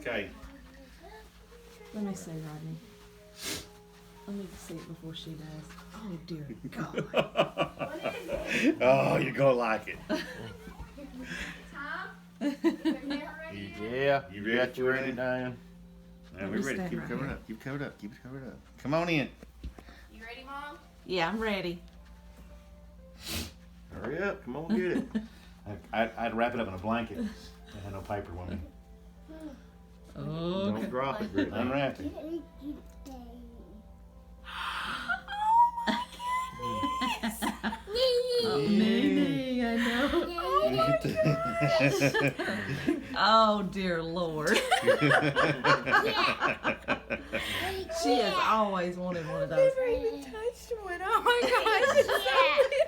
Okay. Let me see, Rodney. I need to see it before she does. Oh, dear God. Oh, you're gonna like it. Yeah, You ready? got you ready, Diane? Now we're ready. stand Keep it right covered here. up. Keep it covered up. Keep it covered up. Come on in. You ready, Mom? Yeah, I'm ready. Hurry up. Come on, get it. I'd wrap it up in a blanket. I had no paper with me. Oh, Don't drop it, Brittany. Unwrap it. oh Nene, I know. Oh, dear Lord. She has always wanted one of those. Never even touched one. Oh my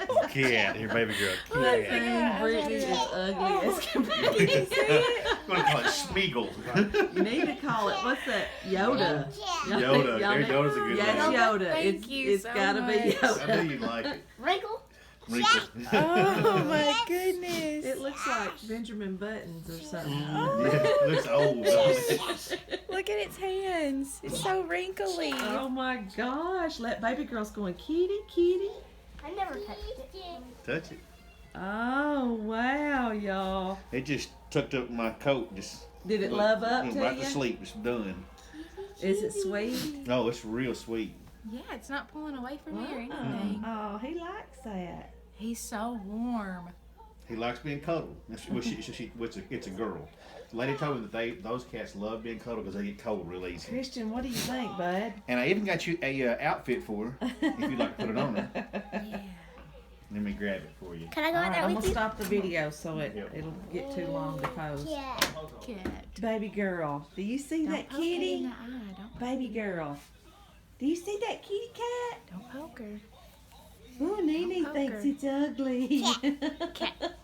gosh. Cat. Here, baby girl. That Cat. thing, Brittany, is ugly as can be. I'm gonna call it Smeagol. You need to call it, what's that? Yoda. Yoda. Y'all need- Yoda's a good Yeah, it's name. Yoda. Thank you It's so gotta much. be I knew Yoda. you'd like it. Wrinkle. Wrinkle. Oh my goodness. It looks like Benjamin Buttons or something. Yeah, it looks old, doesn't it? Look at its hands. It's so wrinkly. Oh my gosh. Let baby girl's going, kitty, kitty. I never touched it. Touch it. Oh, wow, y'all. It just tucked up my coat. Just Did it love up went to right you? to sleep. It's done. Is it sweet? Oh, it's real sweet. Yeah, it's not pulling away from me or anything. Oh, he likes that. He's so warm. He likes being cuddled. It's a girl. The lady told me that those cats love being cuddled because they get cold real easy. Christian, what do you think, bud? And I even got you a outfit for her if you'd like to put it on her. Yeah. Let me grab it for you. Can I go All in right, there I'm with gonna you? stop the video so it'll get too long to pose. Yeah. Cat. Baby girl, do you see Don't that poke her in kitty? the eye. Don't, Baby girl, do you see that kitty cat? don't poke her. Oh, Nene poke thinks her. it's ugly. Cat.